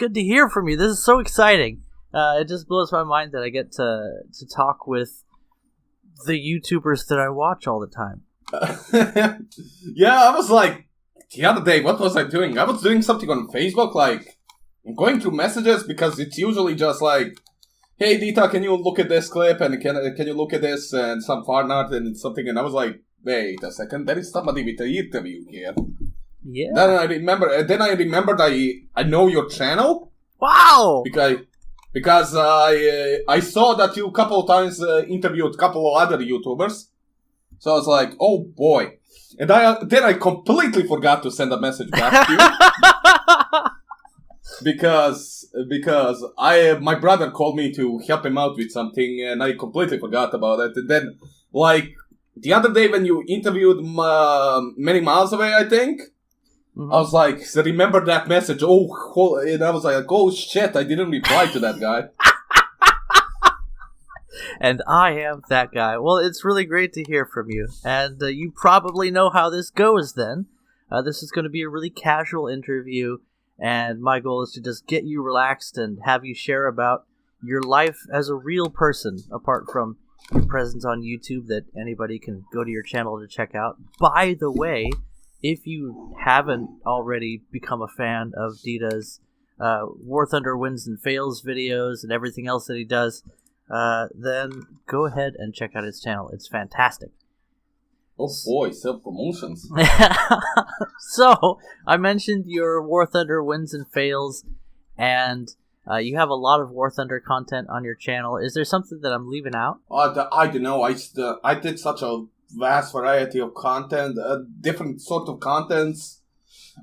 good to hear from you. This is so exciting. It just blows my mind that I get to talk with the YouTubers that I watch all the time. Yeah, I was like, the other day, what was I doing? I was doing something on Facebook, like, going through messages, because it's usually just like, hey, Dita, can you look at this clip, and can you look at this, and some fan art, and something, and I was like, wait a second, there is somebody with an interview here. Yeah. Then I remembered I know your channel. Wow! Because I saw that you a couple of times interviewed a couple of other YouTubers. So I was like, oh boy. And then I completely forgot to send a message back to you. because my brother called me to help him out with something, and I completely forgot about it. And then, like, the other day when you interviewed Many Miles Away, I think, I was like, so remember that message? And I was like, oh shit, I didn't reply to that guy. And I am that guy. Well, it's really great to hear from you. And you probably know how this goes then. This is going to be a really casual interview. And my goal is to just get you relaxed and have you share about your life as a real person, apart from your presence on YouTube that anybody can go to your channel to check out. By the way, if you haven't already become a fan of Dita's War Thunder Wins and Fails videos and everything else that he does, then go ahead and check out his channel. It's fantastic. Oh boy, self-promotions. So, I mentioned your War Thunder Wins and Fails, and you have a lot of War Thunder content on your channel. Is there something that I'm leaving out? I don't know. I did such a vast variety of content, different sort of contents.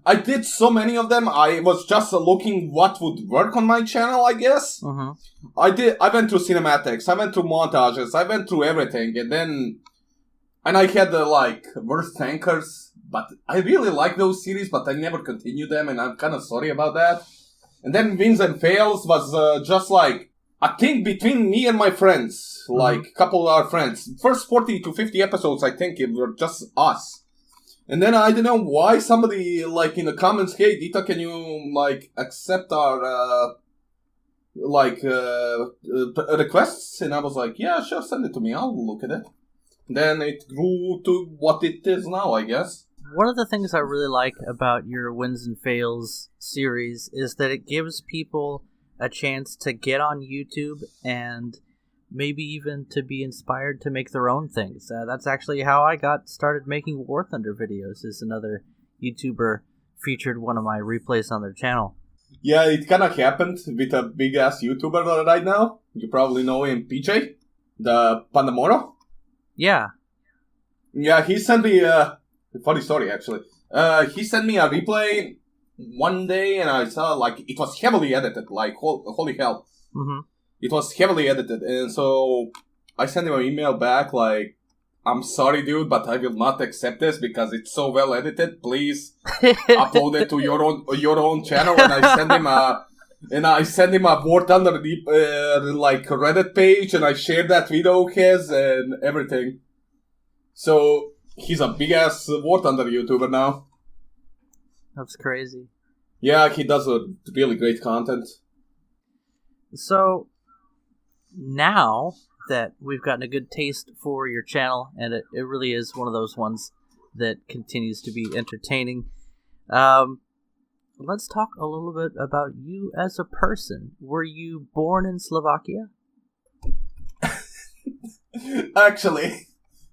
I did so many of them. I was just looking what would work on my channel, I guess. Mm-hmm. I went through cinematics, I went through montages, I went through everything, and I had the worst tankers, but I really like those series, but I never continued them, and I'm kind of sorry about that. And then Wins and Fails was just like a thing between me and my friends, like a couple of our friends. First 40 to 50 episodes, I think, it were just us. And then I don't know why somebody, in the comments, hey, Dita, can you, accept our, requests? And I was like, yeah, sure, send it to me, I'll look at it. Then it grew to what it is now, I guess. One of the things I really like about your Wins and Fails series is that it gives people a chance to get on YouTube and maybe even to be inspired to make their own things. That's actually how I got started making War Thunder videos, is another YouTuber featured one of my replays on their channel. Yeah, it kind of happened with a big-ass YouTuber right now. You probably know him, PJ, the Pandamoro. Yeah. Yeah, he sent me a funny story, actually. He sent me a replay one day, and I saw, it was heavily edited, holy hell. Mm-hmm. It was heavily edited, and so I sent him an email back, I'm sorry, dude, but I will not accept this because it's so well edited. Please upload it to your own channel. And I send him a War Thunder Reddit page, and I shared that video of his and everything. So he's a big ass War Thunder YouTuber now. That's crazy. Yeah, he does a really great content. So now that we've gotten a good taste for your channel, and it really is one of those ones that continues to be entertaining, let's talk a little bit about you as a person. Were you born in Slovakia? Actually,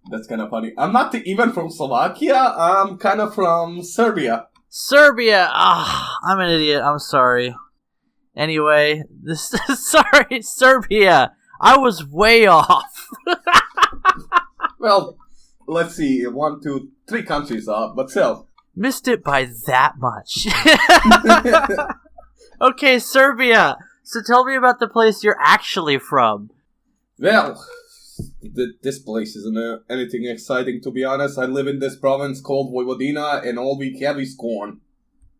that's kind of funny. I'm not even from Slovakia. I'm kind of from Serbia. Serbia! I'm an idiot. I'm sorry. Anyway, sorry, Serbia! I was way off. Well, let's see. 1, 2, 3 countries off, but still. Missed it by that much. Okay, Serbia. So tell me about the place you're actually from. Well, this place isn't anything exciting, to be honest. I live in this province called Vojvodina, and all we have is corn.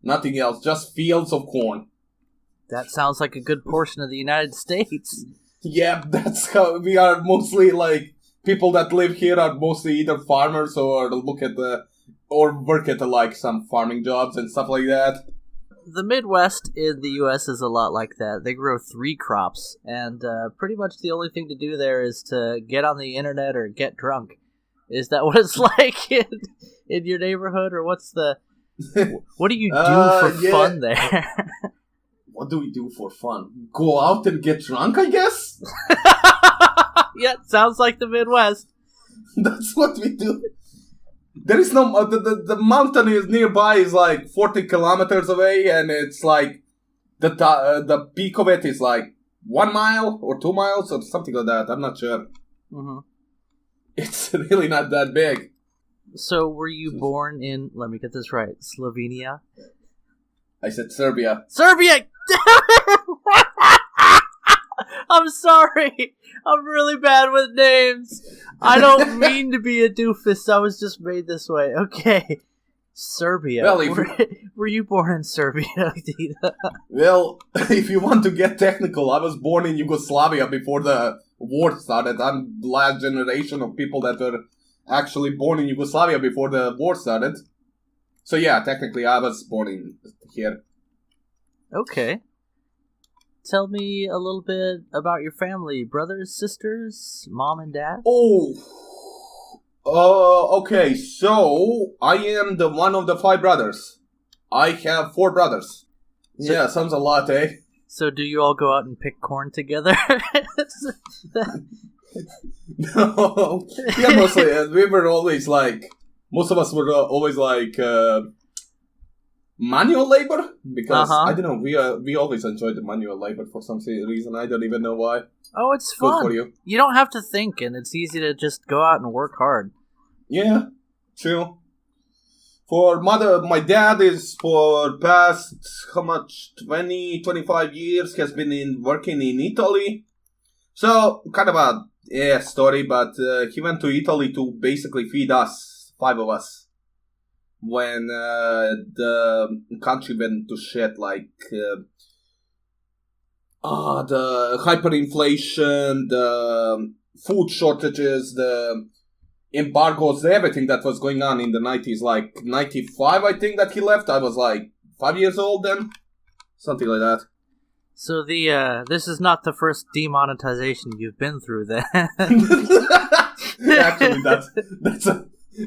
Nothing else, just fields of corn. That sounds like a good portion of the United States. Yeah, that's how we are mostly, people that live here are mostly either farmers or work at some farming jobs and stuff like that. The Midwest in the U.S. is a lot like that. They grow 3 crops, and pretty much the only thing to do there is to get on the internet or get drunk. Is that what it's like in your neighborhood, or what do you do for fun there? What do we do for fun? Go out and get drunk, I guess? Yeah, sounds like the Midwest. That's what we do. There is no... The mountain is nearby is like 40 kilometers away, and it's like... The peak of it is like 1 mile or 2 miles or something like that. I'm not sure. Mm-hmm. It's really not that big. So, were you born in... Let me get this right. Slovenia? I said Serbia. Serbia! I'm sorry. I'm really bad with names. I don't mean to be a doofus. I was just made this way. Okay. Serbia. Well, were you born in Serbia, Dita? Well, if you want to get technical, I was born in Yugoslavia before the war started. I'm the last generation of people that were actually born in Yugoslavia before the war started. So yeah, technically I was born in here. Okay. Tell me a little bit about your family. Brothers, sisters, mom and dad? Okay, so I am the one of the 5 brothers. I have 4 brothers. So, yeah, sounds a lot, eh? So do you all go out and pick corn together? No. Yeah, mostly, we were always like, most of us were always like, manual labor, because I don't know, we always enjoyed the manual labor for some reason. I don't even know why. Oh, it's fun. Good for you. You don't have to think, and it's easy to just go out and work hard. Yeah, true. For my dad is for past, 20, 25 years, has been working in Italy. So, kind of a story, but he went to Italy to basically feed us, 5 of us. When the country went to shit, like the hyperinflation, the food shortages, the embargoes, everything that was going on in the 90s, like 95, I think that he left. I was like 5 years old then, something like that. So this is not the first demonetization you've been through, then. Actually,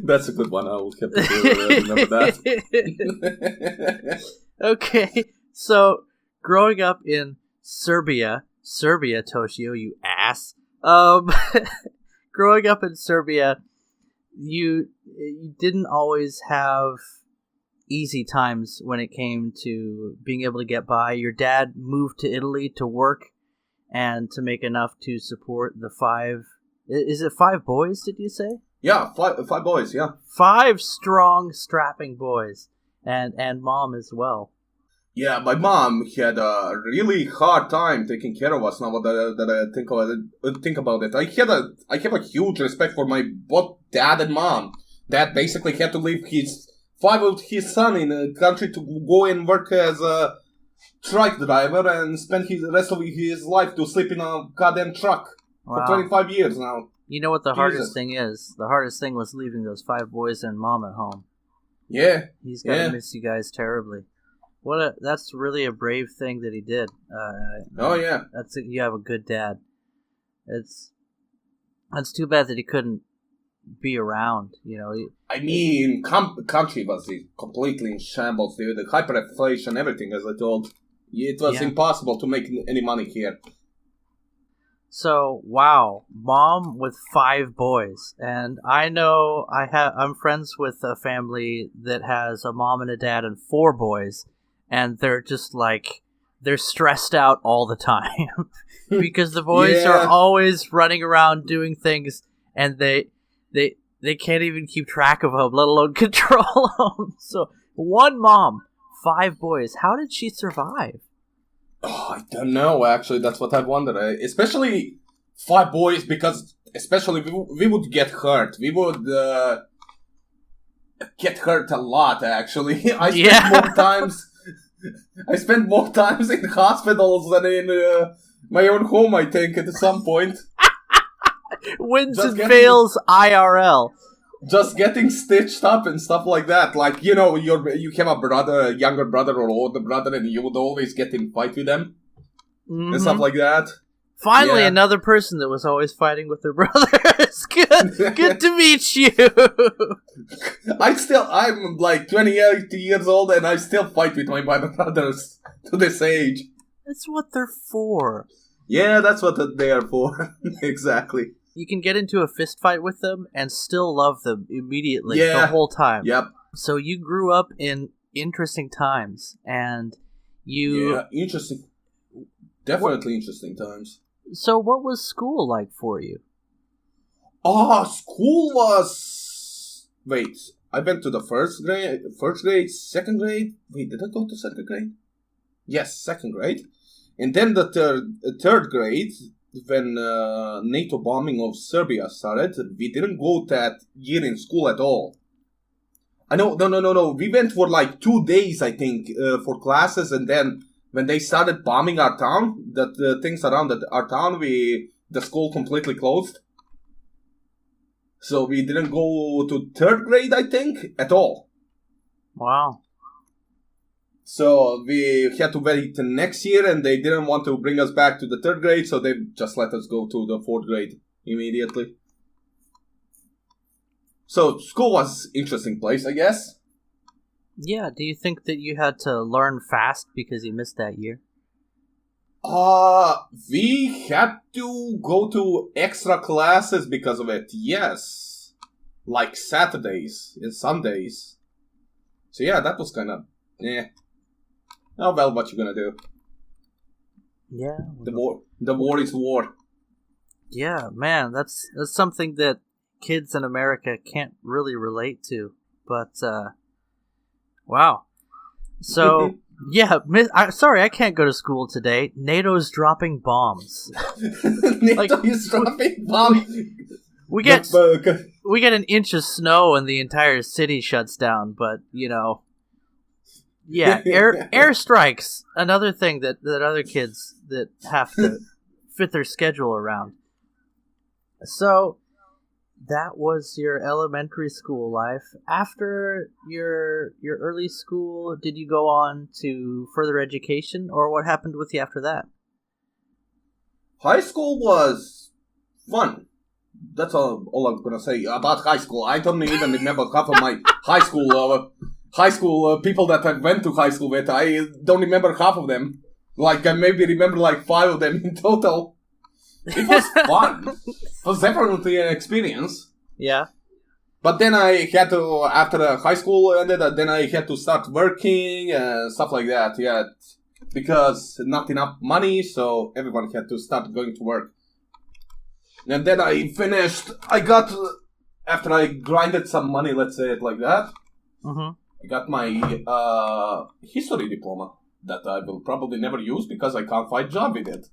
that's a good one. I will keep remember that. Okay, so growing up in Serbia, Toshio, you ass. Growing up in Serbia, you didn't always have easy times when it came to being able to get by. Your dad moved to Italy to work and to make enough to support the 5. Is it 5 boys? Did you say? Yeah, 5 boys, yeah. 5 strong, strapping boys. And mom as well. Yeah, my mom had a really hard time taking care of us now that I think about it. I have a huge respect for my both dad and mom. Dad basically had to leave 5 of his son in a country to go and work as a truck driver and spend the rest of his life to sleep in a goddamn truck for 25 years now. You know what the hardest thing is? The hardest thing was leaving those 5 boys and mom at home. Yeah. He's gotta miss you guys terribly. That's really a brave thing that he did. Yeah. You have a good dad. It's too bad that he couldn't be around, you know. I mean, country was completely in shambles, dude. The hyperinflation, everything, as I told. It was impossible to make any money here. So, wow, mom with 5 boys. And I know I'm friends with a family that has a mom and a dad and 4 boys. And they're just like, they're stressed out all the time. Because the boys are always running around doing things, and they can't even keep track of them, let alone control them. So, 1 mom, 5 boys. How did she survive? Oh, I don't know, actually. That's what I wondered. Especially 5 boys, because especially we would get hurt. We would get hurt a lot, actually. I spent more times in hospitals than in my own home, I think, at some point. Wins and fails IRL. just getting stitched up and stuff like that. Like, you know, you have a brother, a younger brother or older brother, and you would always get in fight with them and stuff like that. Finally, another person that was always fighting with their brother. It's good. Good to meet you. I'm like 28 years old, and I still fight with my brothers to this age. That's what they're for. Yeah, that's what they are for. Exactly. You can get into a fist fight with them and still love them immediately the whole time. Yep. So you grew up in interesting times, and you... Yeah, interesting. Definitely interesting times. So what was school like for you? School was... Wait, I went to the first grade, second grade. Wait, did I go to second grade? Yes, second grade. And then the third grade, when NATO bombing of Serbia started, we didn't go that year in school at all. No. We went for like 2 days, I think, for classes, and then when they started bombing our town, the things around our town, the school completely closed. So we didn't go to third grade, I think, at all. Wow. So we had to wait the next year, and they didn't want to bring us back to the third grade, so they just let us go to the fourth grade immediately. So school was an interesting place, I guess. Yeah, do you think that you had to learn fast because you missed that year? We had to go to extra classes because of it, yes. Like Saturdays and Sundays. So yeah, that was kind of, Oh well, what you gonna do? Yeah. The war is war. Yeah, man, that's something that kids in America can't really relate to. But, wow. So, yeah, sorry, I can't go to school today. NATO's dropping bombs. NATO is dropping bombs. We get an inch of snow and the entire city shuts down, but, you know... Yeah, airstrikes, another thing that other kids that have to fit their schedule around. So, that was your elementary school life. After your early school, did you go on to further education, or what happened with you after that? High school was fun. That's all I'm gonna say about high school. I don't even remember half of my high school people that I went to high school with. I don't remember half of them. Like, I maybe remember like 5 of them in total. It was fun. It was definitely an experience. Yeah. But then I had to, after high school ended, then I had to start working and stuff like that. Yeah. Because not enough money, so everyone had to start going to work. And then after I grinded some money, let's say it like that, I got my history diploma that I will probably never use because I can't find a job with it.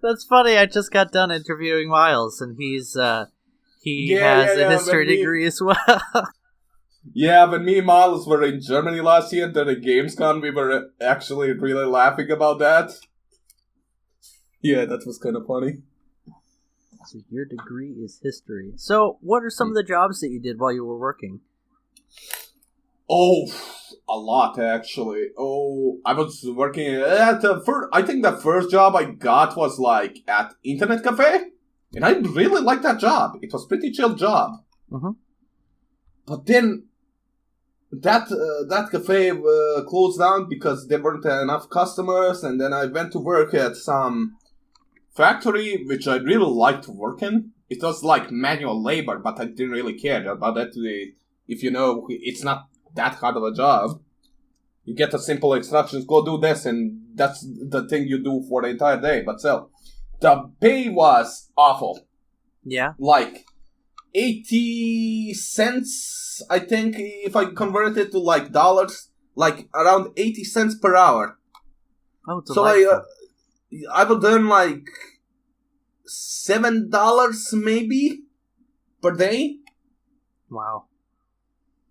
That's funny. I just got done interviewing Miles, and he has a history degree as well. Yeah, when me and Miles were in Germany last year during Gamescom, we were actually really laughing about that. Yeah, that was kind of funny. So your degree is history. So what are some of the jobs that you did while you were working? Oh, a lot, actually. Oh, I was working at I think the first job I got was like at Internet Cafe. And I really liked that job. It was a pretty chill job. But then that cafe closed down because there weren't enough customers. And then I went to work at some factory, which I really liked to work in. It was like manual labor, but I didn't really care about that. If you know, it's not that hard of a job. You get the simple instructions, go do this, and that's the thing you do for the entire day. But still, the pay was awful. Yeah. Like 80 cents, I think, if I convert it to like dollars, like around 80 cents per hour. Oh, delightful. So I would earn like $7 maybe per day. Wow.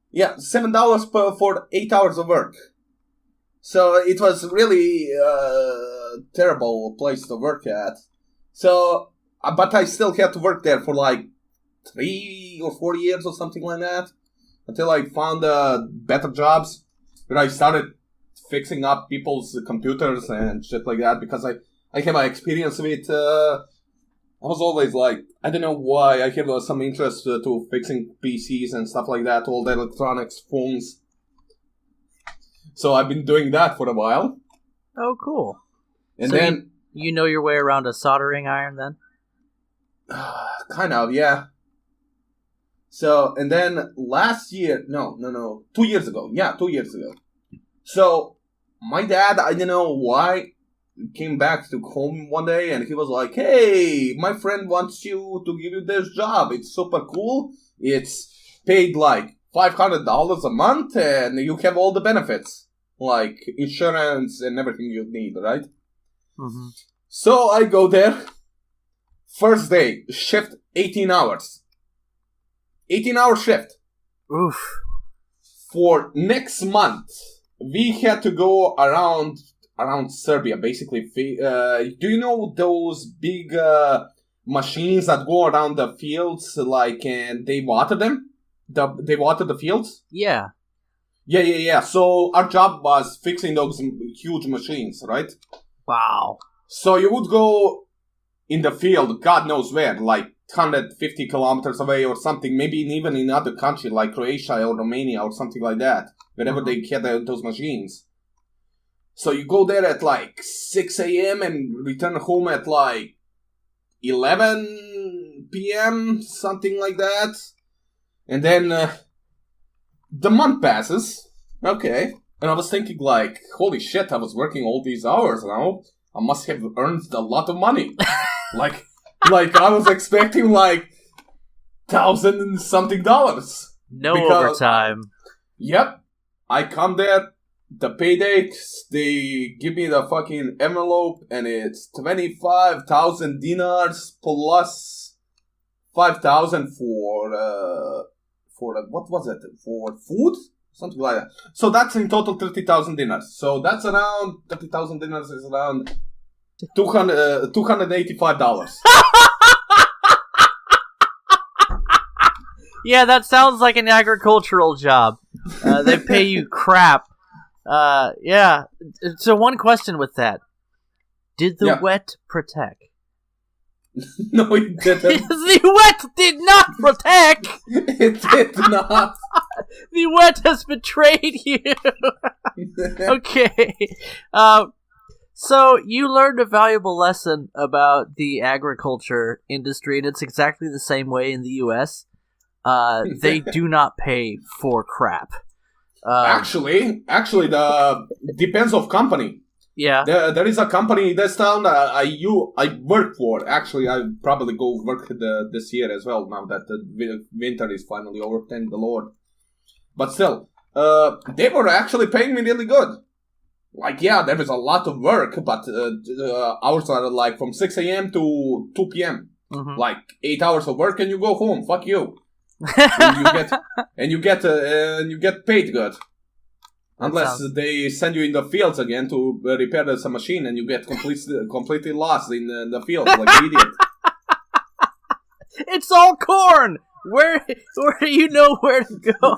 Yeah, $7 for 8 hours of work. So it was really a terrible place to work at. So but I still had to work there for like 3 or 4 years or something like that until I found better jobs where I started fixing up people's computers and shit like that because I have my experience with. I was always like, I don't know why, I have some interest to fixing PCs and stuff like that, all the electronics, phones. So I've been doing that for a while. Oh, cool. And so then... You know your way around a soldering iron, then? Kind of, yeah. So, and then last year... No. 2 years ago. Yeah, 2 years ago. So, my dad, I don't know why... came back to home one day and he was like, hey, my friend wants you to give you this job. It's super cool. It's paid like $500 a month and you have all the benefits, like insurance and everything you need, right? Mm-hmm. So I go there. First day, shift 18 hours. 18-hour shift. Oof. For next month, we had to go around Serbia, basically. Do you know those big machines that go around the fields, like, and they water them? They water the fields? Yeah. Yeah. So our job was fixing those huge machines, right? Wow. So you would go in the field, God knows where, like 150 kilometers away or something, maybe even in other country like Croatia or Romania or something like that, wherever they had those machines. So you go there at like 6 a.m. and return home at like 11 p.m., something like that. And then the month passes. Okay. And I was thinking like, holy shit, I was working all these hours now. I must have earned a lot of money. like I was expecting like $1,000 and something. No overtime. Yep. I come there. The pay date, they give me the fucking envelope and it's 25,000 dinars plus 5,000 for what was it? For food? Something like that. So that's in total 30,000 dinars. So that's around 30,000 dinars is around $285. Yeah, that sounds like an agricultural job. They pay you crap. Yeah. So one question with that. Did the wet protect? No, it didn't. The wet did not protect! It did not. The wet has betrayed you! Okay. So you learned a valuable lesson about the agriculture industry, and it's exactly the same way in the U.S. They do not pay for crap. Actually, the depends of company. Yeah. There is a company in this town I work for. Actually, I probably go work this year as well now that the winter is finally over. Thank the Lord. But still, they were actually paying me really good. Like, yeah, there is a lot of work, but hours are like from 6 a.m. to 2 p.m. Mm-hmm. Like 8 hours of work and you go home. Fuck you. and you get paid good. Unless they send you in the fields again to repair some machine and you get completely lost in the field like an idiot. It's all corn! Where do you know where to go?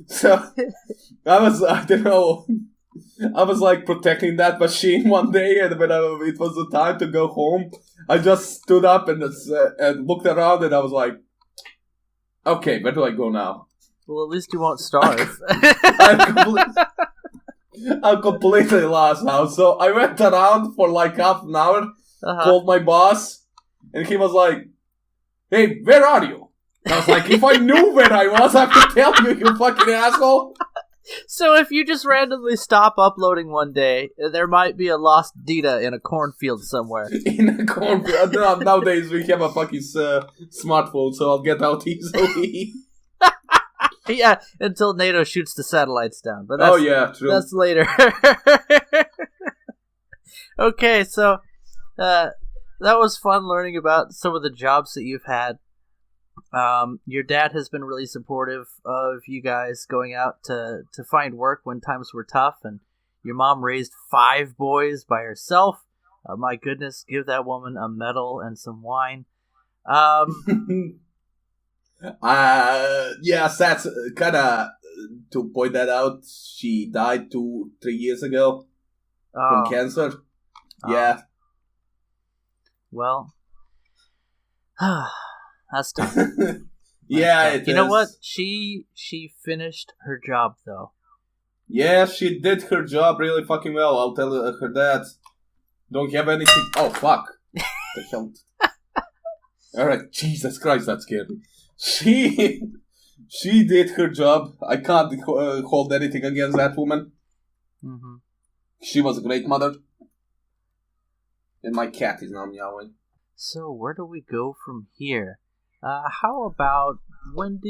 So, I was like protecting that machine one day, and when it was the time to go home, I just stood up and looked around and I was like, okay, where do I go now? Well, at least you won't starve. I'm completely lost now. So I went around for like half an hour, called my boss, and he was like, hey, where are you? And I was like, if I knew where I was, I could tell you, you fucking asshole. So if you just randomly stop uploading one day, there might be a lost Dita in a cornfield somewhere. In a cornfield? Nowadays we have a fucking smartphone, so I'll get out easily. Yeah, until NATO shoots the satellites down. But true. That's later. Okay, so that was fun learning about some of the jobs that you've had. Your dad has been really supportive of you guys going out to find work when times were tough, and your mom raised 5 boys by herself. My goodness, give that woman a medal and some wine. Um, Yes, that's kind of to point that out. She died 3 years ago from oh, cancer. oh, Yeah. well, that's tough. Yeah, That's tough. it You know what? is. She finished her job though. Yeah, she did her job really fucking well. I'll tell her that. Don't have anything. Oh, fuck. The hell? Alright, Jesus Christ, that scared me. She she did her job. I can't hold anything against that woman. Mm-hmm. She was a great mother. And my cat is now meowing. So where do we go from here? How about what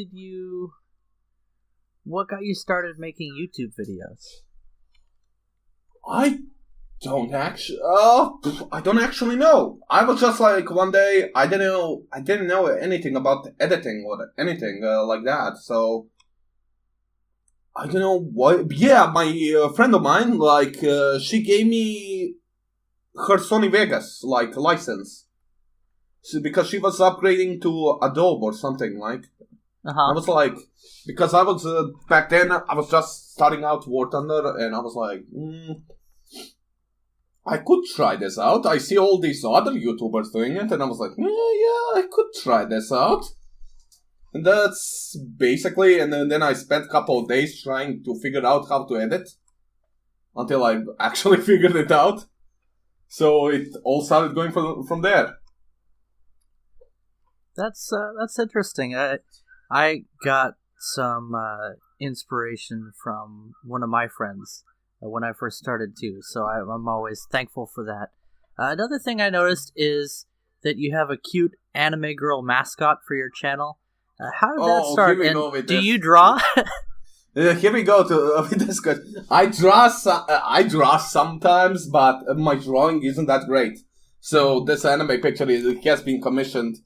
got you started making YouTube videos? I don't actually. I don't actually know. I was just like one day. I didn't know anything about editing or anything like that. So I don't know what. Yeah, my friend of mine, like, she gave me her Sony Vegas license, because she was upgrading to Adobe or something like. I was like, because I was back then I was just starting out War Thunder, and I was like, I could try this out. I see all these other YouTubers doing it, and I was like, yeah, I could try this out. And that's basically, and then I spent a couple of days trying to figure out how to edit, until I actually figured it out. So it all started going from there. That's interesting. I got some inspiration from one of my friends when I first started too, so I'm always thankful for that. Another thing I noticed is that you have a cute anime girl mascot for your channel. How did that start? And do you draw? Here we go with this question. I draw sometimes, but my drawing isn't that great. So this anime picture has been commissioned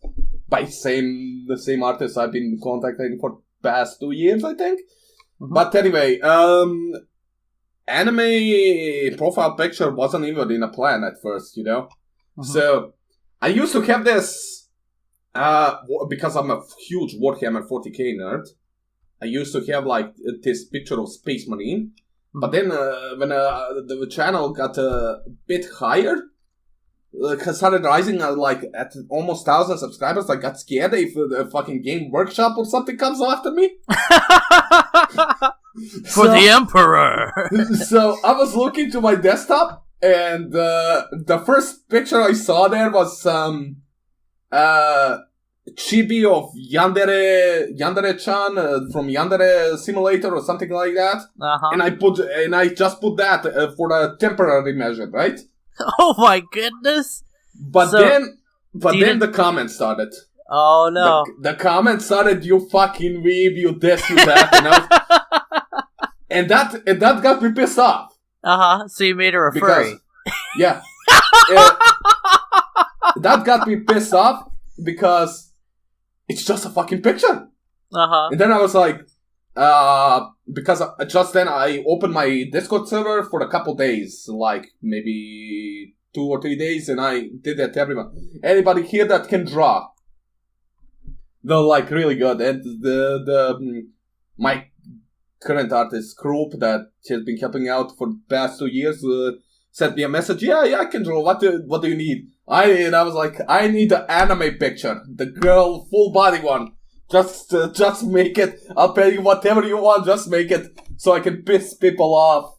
by the same artist I've been contacting for past 2 years, I think. Mm-hmm. But anyway, anime profile picture wasn't even in a plan at first, you know? Mm-hmm. So I used to have this, because I'm a huge Warhammer 40k nerd, I used to have like this picture of Space Marine. Mm-hmm. But then when the channel got a bit higher, started rising like at almost 1,000 subscribers, I got scared if the fucking Game Workshop or something comes after me. For the Emperor! So I was looking to my desktop, and the first picture I saw there was some chibi of Yandere-chan from Yandere Simulator or something like that. Uh-huh. And I just put that for a temporary measure, right? Oh my goodness! But then the comments started. Oh no! The comments started. You fucking weeb, you this, you that, you know. and that got me pissed off. So you made her a furry. Yeah. That got me pissed off because it's just a fucking picture. And then I was like, because just then I opened my Discord server for a couple days, like maybe 2 or 3 days, and I did that to everyone. Anybody here that can draw, they're like really good. And my current artist group that has been helping out for the past 2 years sent me a message. Yeah, I can draw. What do you need? And I was like, I need an anime picture, the girl full body one. Just make it. I'll pay you whatever you want. Just make it so I can piss people off.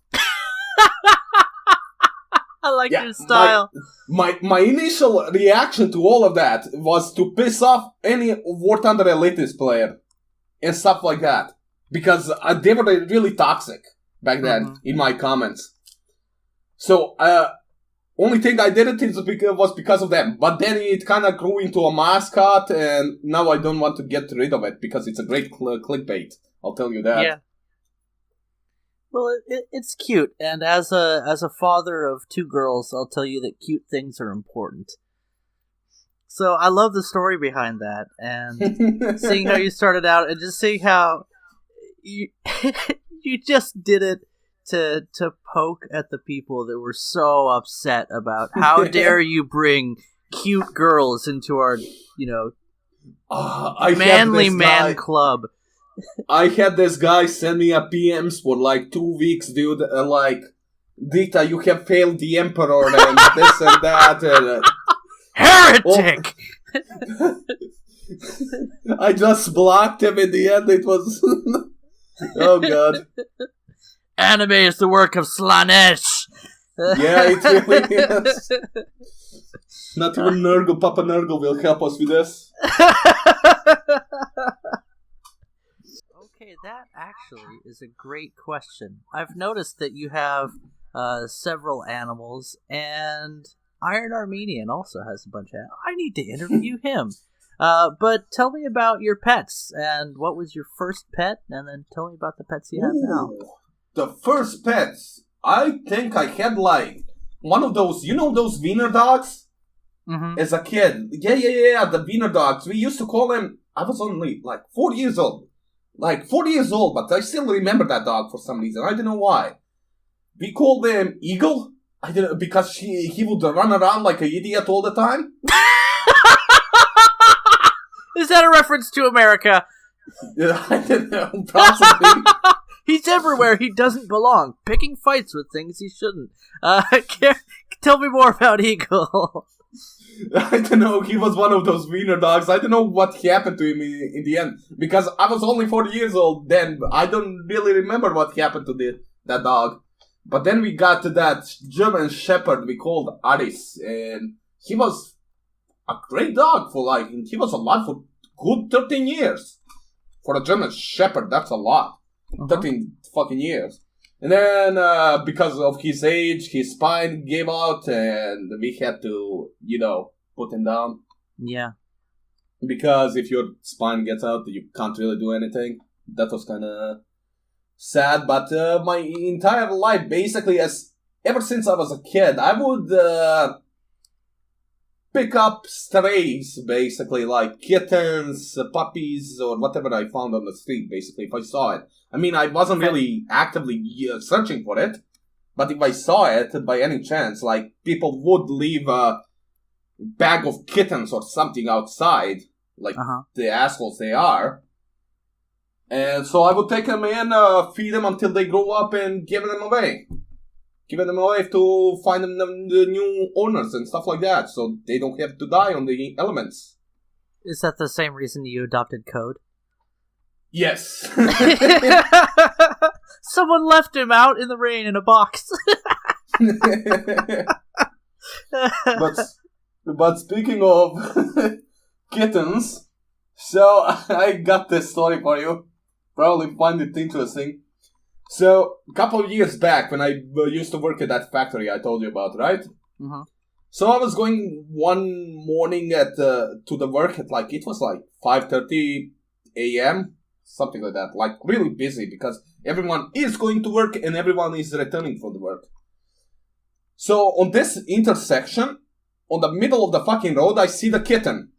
I like your style. My initial reaction to all of that was to piss off any War Thunder Elitist player and stuff like that, because they were really toxic back then in my comments. So only thing I didn't was because of them. But then it kind of grew into a mascot, and now I don't want to get rid of it because it's a great clickbait. I'll tell you that. Yeah. Well, it's cute, and as a father of 2 girls, I'll tell you that cute things are important. So I love the story behind that, and seeing how you started out, and just seeing how you you just did it to poke at the people that were so upset about how dare you bring cute girls into our, manly man club. I had this guy send me a PMs for like 2 weeks, dude. Dita, you have failed the emperor and this and that. And, heretic! I just blocked him in the end. It was... oh, God. Anime is the work of Slanesh. Yeah, it really is. Not even Nurgle, Papa Nurgle will help us with this. Okay, that actually is a great question. I've noticed that you have several animals, and Iron Armenian also has a bunch of animals. I need to interview him. But tell me about your pets, and what was your first pet, and then tell me about the pets you have now. The first pets, I think I had like one of those, those Wiener dogs? Mm-hmm. As a kid. Yeah, the Wiener dogs. We used to call them, I was only like 4 years old. Like 4 years old, but I still remember that dog for some reason. I don't know why. We called him Eagle. I don't know, because he would run around like an idiot all the time. Is that a reference to America? I don't know, possibly. He's everywhere he doesn't belong, picking fights with things he shouldn't. Tell me more about Eagle. I don't know, he was one of those Wiener dogs. I don't know what happened to him in the end. Because I was only 4 years old then. I don't really remember what happened to that dog. But then we got to that German Shepherd we called Aris. And he was a great dog for he was alive for good 13 years. For a German Shepherd, that's a lot. 13 fucking years. And then, because of his age, his spine gave out, and we had to, put him down. Yeah. Because if your spine gets out, you can't really do anything. That was kind of sad, but my entire life, basically, ever since I was a kid, I would pick up strays, basically, like kittens, puppies, or whatever I found on the street, basically, if I saw it. I mean, I wasn't really actively searching for it, but if I saw it by any chance, like, people would leave a bag of kittens or something outside, like the assholes they are. And so I would take them in, feed them until they grow up and give them away. Giving them away to find them the new owners and stuff like that, so they don't have to die on the elements. Is that the same reason you adopted Code? Yes. Someone left him out in the rain in a box. But speaking of kittens, so I got this story for you. Probably find it interesting. So, a couple of years back, when I used to work at that factory I told you about, right? Mm-hmm. So I was going one morning to the work at it was 5:30 a.m., something like that. Like, really busy because everyone is going to work and everyone is returning from the work. So, on this intersection, on the middle of the fucking road, I see the kitten.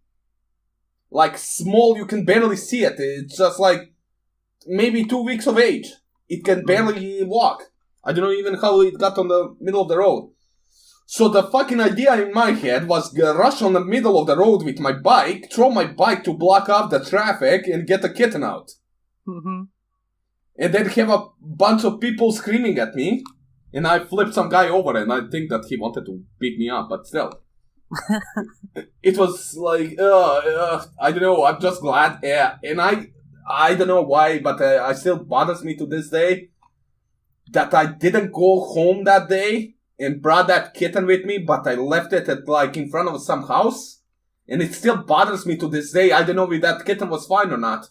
Like, small, you can barely see it. It's just maybe 2 weeks of age. It can barely walk. I don't know even how it got on the middle of the road. So the fucking idea in my head was rush on the middle of the road with my bike, throw my bike to block off the traffic, and get the kitten out. Mm-hmm. And then have a bunch of people screaming at me, and I flipped some guy over, and I think that he wanted to beat me up, but still. It was I don't know, I'm just glad, and I don't know why, but it still bothers me to this day that I didn't go home that day and brought that kitten with me, but I left it at in front of some house, and it still bothers me to this day. I don't know if that kitten was fine or not.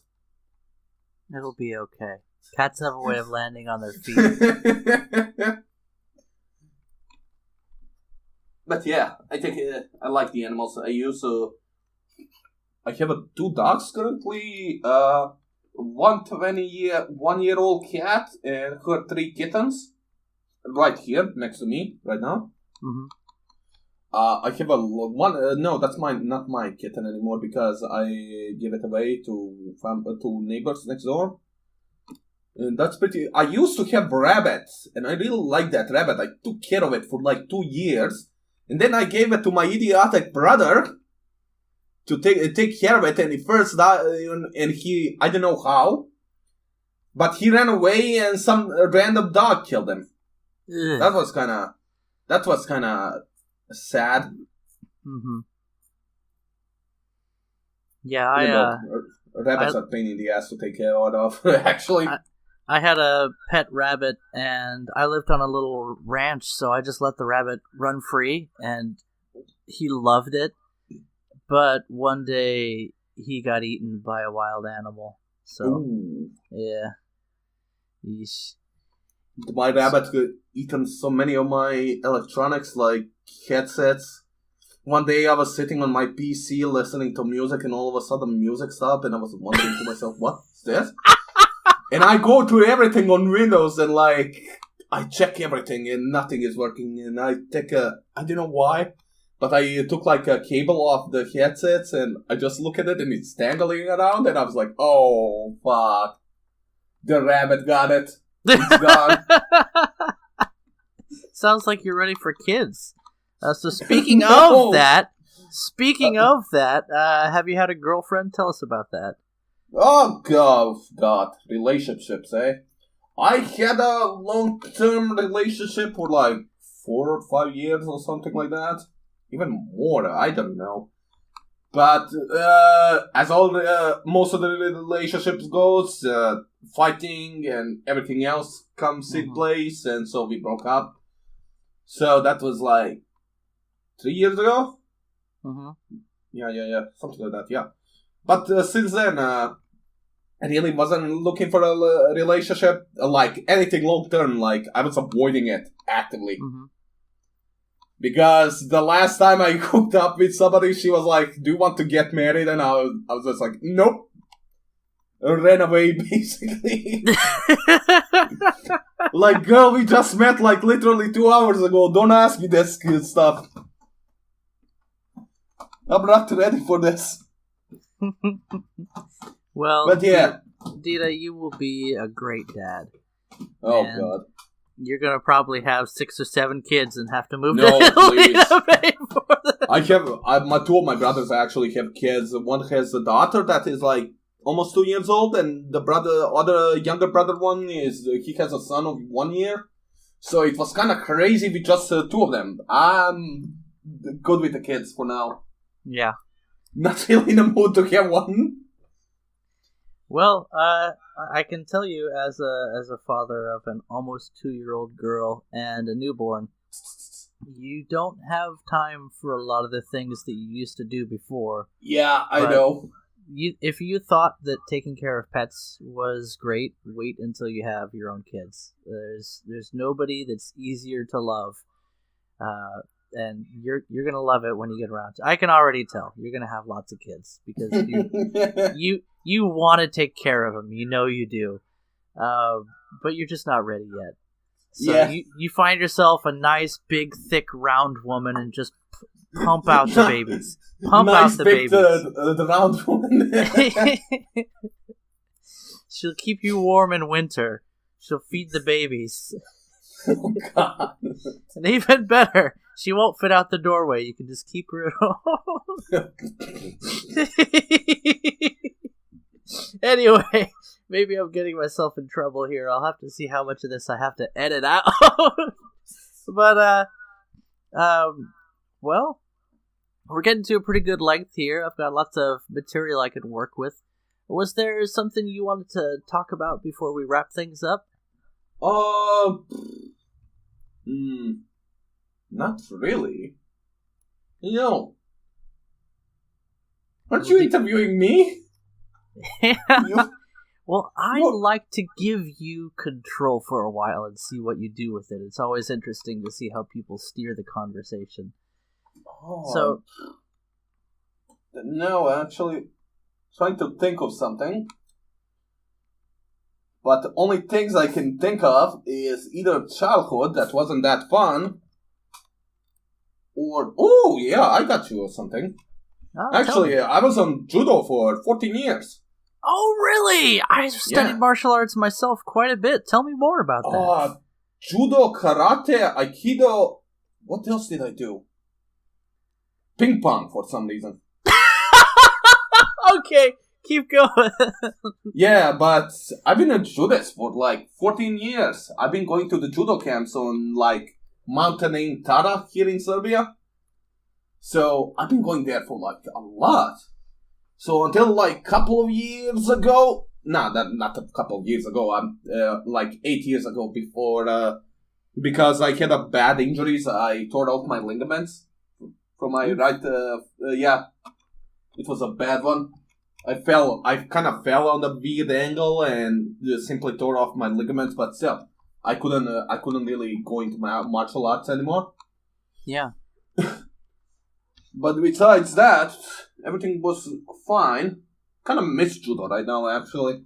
It'll be okay. Cats have a way of landing on their feet. But yeah, I think I like the animals. I have 2 dogs currently. One 1-year-old cat and her 3 kittens. Right here, next to me, right now. Mm-hmm. I have one. No, that's not my kitten anymore because I give it away to neighbors next door. And that's pretty... I used to have rabbits, and I really liked that rabbit. I took care of it for like 2 years. And then I gave it to my idiotic brother to take care of it, and he first died, and he... I don't know how, but he ran away, and some random dog killed him. Ugh. That was kind of sad. Mm-hmm. Yeah, rabbits are a pain in the ass to take care of, actually. I had a pet rabbit, and I lived on a little ranch, so I just let the rabbit run free, and he loved it. But one day, he got eaten by a wild animal. So, Ooh. Yeah. Yeesh. My rabbit eaten so many of my electronics, like headsets. One day I was sitting on my PC listening to music, and all of a sudden music stopped, and I was wondering to myself, what's this? And I go to everything on Windows, and I check everything, and nothing is working, and I don't know why, but I took a cable off the headsets, and I just look at it, and it's dangling around, and I was like, oh, fuck. The rabbit got it. It's gone. Sounds like you're ready for kids. So speaking of that, have you had a girlfriend? Tell us about that. Oh, God. Relationships, eh? I had a long-term relationship for 4 or 5 years or something like that. Even more, I don't know. But as all most of the relationships goes, fighting and everything else comes in place, and so we broke up. So that was 3 years ago? Mm-hmm. Yeah, something like that, yeah. But since then, I really wasn't looking for a relationship, anything long-term, I was avoiding it actively. Mm-hmm. Because the last time I hooked up with somebody, she was like, do you want to get married? And I was just like, nope. I ran away, basically. Girl, we just met literally 2 hours ago. Don't ask me this stuff. I'm not ready for this. Well, but yeah. Dita, you will be a great dad. Oh, and God. You're going to probably have 6 or 7 kids and have to move no, to Italy please. to pay for them. 2 of my brothers actually have kids. One has a daughter that is almost 2 years old, and the other younger brother one he has a son of 1 year. So it was kind of crazy with just 2 of them. I'm good with the kids for now. Yeah. Not really in the mood to have one. Well, I can tell you as a father of an almost 2-year-old girl and a newborn, you don't have time for a lot of the things that you used to do before. Yeah, I know. If you thought that taking care of pets was great, wait until you have your own kids. There's nobody that's easier to love, and you're gonna love it when you get around to. I can already tell you're gonna have lots of kids because you want to take care of them. You know you do, but you're just not ready yet. So yeah. you find yourself a nice, big, thick, round woman and just pump out the babies. Pump nice out the big, babies. The round woman. She'll keep you warm in winter. She'll feed the babies. Oh, God. And even better, she won't fit out the doorway. You can just keep her at home. Anyway, maybe I'm getting myself in trouble here. I'll have to see how much of this I have to edit out. But, well, we're getting to a pretty good length here. I've got lots of material I can work with. Was there something you wanted to talk about before we wrap things up? Not really. Aren't you interviewing me? Yeah. Well, I like to give you control for a while and see what you do with it. It's always interesting to see how people steer the conversation. So, no, actually, trying to think of something. But the only things I can think of is either childhood that wasn't that fun, or oh yeah, I got you or something. Actually, I was on judo for 14 years. Oh, really? I've studied martial arts myself quite a bit. Tell me more about that. Judo, karate, aikido. What else did I do? Ping pong for some reason. Okay, keep going. Yeah, but I've been a judist for like 14 years. I've been going to the judo camps on like Mountain in Tara here in Serbia. So I've been going there for like a lot. So until like couple of years ago, not a couple of years ago, like 8 years ago before, because I had a bad injuries, I tore out my ligaments from my right, it was a bad one. I kind of fell on a weird angle and simply tore off my ligaments, but still, I couldn't really go into my martial arts anymore. Yeah. But besides that, everything was fine. Kind of miss judo right now, actually. It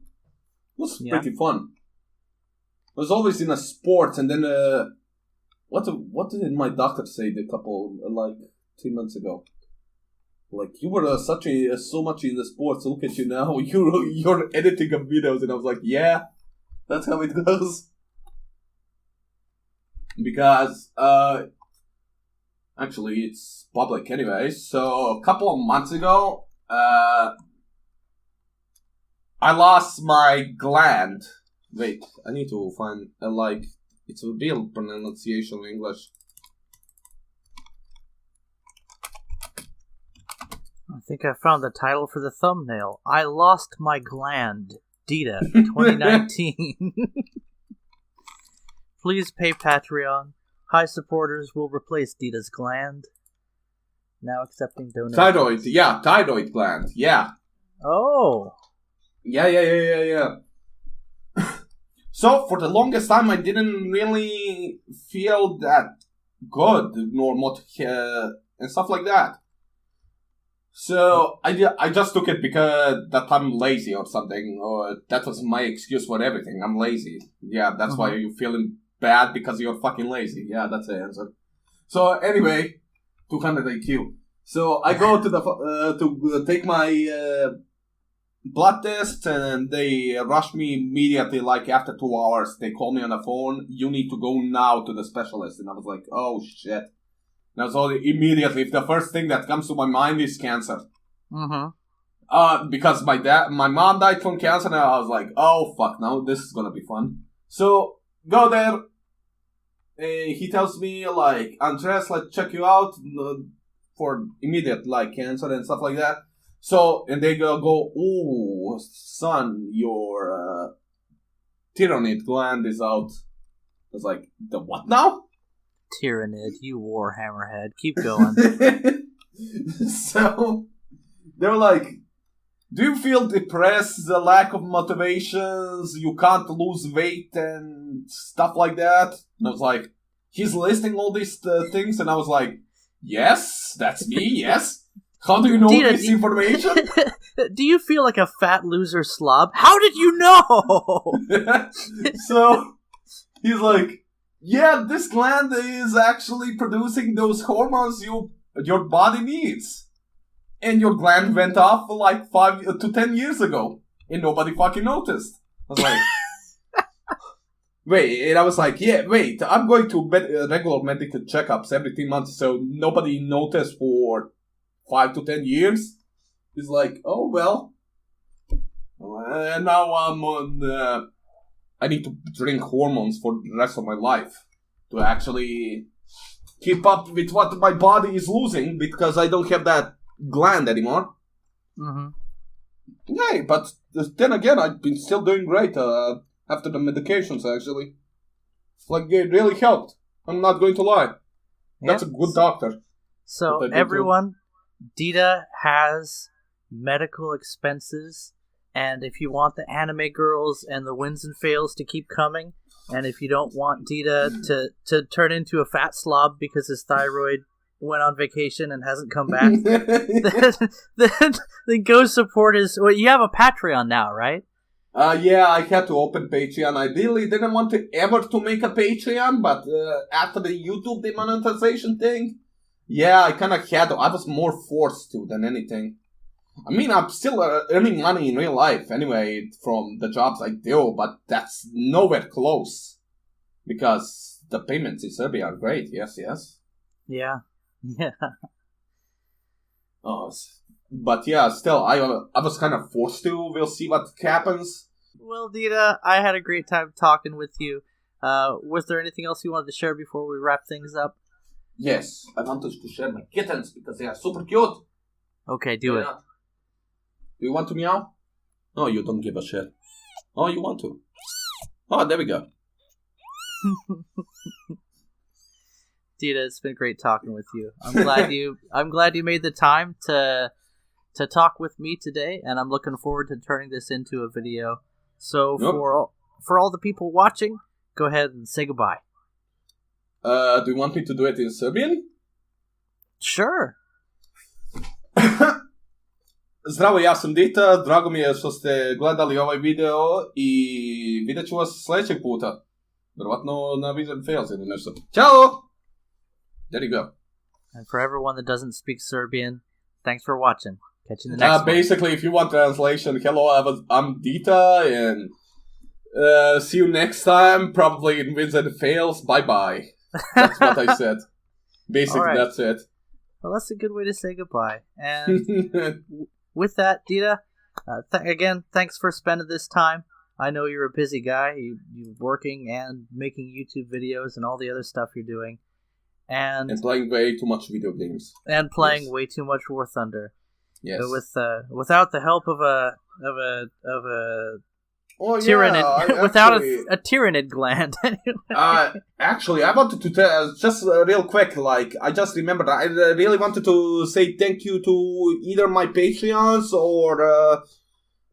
was pretty fun. I was always in a sport, and then, what did my doctor say a couple, 3 months ago? Like, you were so much in the sports, look at you now, you're editing of videos, and I was like, yeah, that's how it goes. Because, actually, it's public anyway, so a couple of months ago, I lost my gland. Wait, I need to find, it's a real pronunciation in English. I think I found the title for the thumbnail. I Lost My Gland, Dita, 2019. Please pay Patreon. High supporters will replace Dita's gland. Now accepting donations. Thyroid gland, yeah. Oh. Yeah. So, for the longest time, I didn't really feel that good, nor and stuff like that. So, I just took it because that I'm lazy or something, or that was my excuse for everything. I'm lazy. Yeah, that's why you're feeling bad, because you're fucking lazy. Yeah, that's the answer. So, anyway, 200 IQ. So, I go to to take my blood test, and they rush me immediately, like after 2 hours. They call me on the phone, you need to go now to the specialist. And I was like, oh shit. Now, so immediately, if the first thing that comes to my mind is cancer. Because my mom died from cancer, and I was like, oh fuck, now this is gonna be fun. So, go there. He tells me, like, Andres, let's check you out for immediate, like, cancer and stuff like that. So, and they go, ooh, son, your thyroid gland is out. I was like, the what now? Tyrannid, you warhammerhead. Keep going. So, they were like, do you feel depressed, the lack of motivations, you can't lose weight and stuff like that? And I was like, he's listing all these things, and I was like, yes, that's me, yes. How do you know Dita, this information? Do you feel like a fat loser slob? How did you know? So, he's like, yeah, this gland is actually producing those hormones your body needs. And your gland went off like 5 to 10 years ago. And nobody fucking noticed. I was like, wait, and I was like, yeah, wait, I'm going to regular medical checkups every 3 months, so nobody noticed for 5 to 10 years? He's like, oh, well. And now I'm on, I need to drink hormones for the rest of my life to actually keep up with what my body is losing, because I don't have that gland anymore. Yeah, but then again, I've been still doing great after the medications, actually. Like, it really helped. I'm not going to lie. That's a good doctor. So, everyone, Dita has medical expenses, and if you want the anime girls and the wins and fails to keep coming, and if you don't want Dita to turn into a fat slob because his thyroid went on vacation and hasn't come back, then go support his... Well, you have a Patreon now, right? Yeah, I had to open Patreon. I really didn't want to ever to make a Patreon, but after the YouTube demonetization thing, yeah, I kind of had to. I was more forced to than anything. I mean, I'm still earning money in real life anyway from the jobs I do, but that's nowhere close because the payments in Serbia are great. Yes. Yeah. Yeah. Oh, but yeah, still, I was kind of forced to. We'll see what happens. Well, Dita, I had a great time talking with you. Was there anything else you wanted to share before we wrap things up? Yes, I wanted to share my kittens because they are super cute. Okay, do it. Do you want to meow? No, you don't give a shit. Oh, you want to? Oh, there we go. Dita, it's been great talking with you. I'm glad you made the time to talk with me today, and I'm looking forward to turning this into a video. So for all the people watching, go ahead and say goodbye. Do you want me to do it in Serbian? Sure. Zdravo, ja sam Dita, drago mi je što ste gledali ovaj video i vidjet ću vas sljedećeg puta. Vjerovatno na Vision Fails ili nešto. Ćao! There you go. And for everyone that doesn't speak Serbian, thanks for watching. Catch you in the next one. Basically, if you want translation, hello, I'm Dita, and see you next time, probably in Vision Fails. Bye-bye. That's what I said. Basically, right. That's it. Well, that's a good way to say goodbye. And with that, Dita, again, thanks for spending this time. I know you're a busy guy. You're working and making YouTube videos and all the other stuff you're doing. And playing way too much video games. And playing way too much War Thunder. Yes. Without the help of a tyrannid, yeah, without a tyrannid gland. Actually, I wanted to tell just real quick. Like, I just remembered, I really wanted to say thank you to either my Patreons or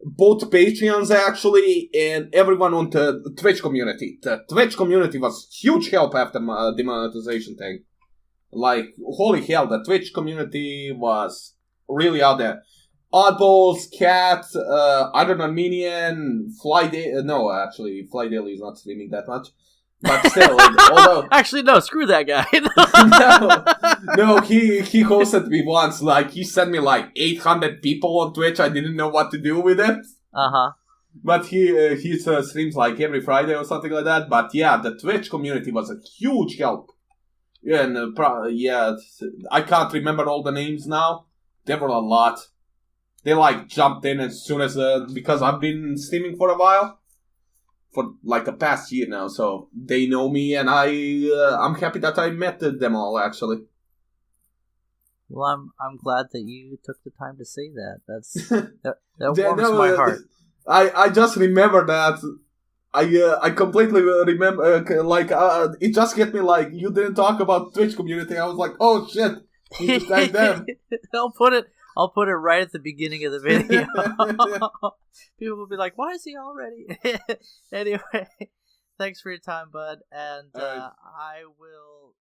both Patreons actually, and everyone on the Twitch community. The Twitch community was huge help after my demonetization thing. Like, holy hell, the Twitch community was really out there. Oddballs, Cat, Iron Armenian, Fly Daily. No, actually, Fly Daily is not streaming that much. But still, although... Actually, no, screw that guy. no, he hosted me once. Like, he sent me like 800 people on Twitch. I didn't know what to do with it. Uh-huh. But he streams like every Friday or something like that. But yeah, the Twitch community was a huge help. Yeah, and I can't remember all the names now. There were a lot. They like jumped in as soon as because I've been streaming for a while, for like the past year now, so they know me, and I'm happy that I met them all actually. Well, I'm glad that you took the time to say that. That warms my heart. I just remember that. I completely remember it just hit me like you didn't talk about Twitch community. I was like, oh shit, you just thank them. I'll put it right at the beginning of the video. People will be like, why is he already? Anyway, thanks for your time, bud. And I will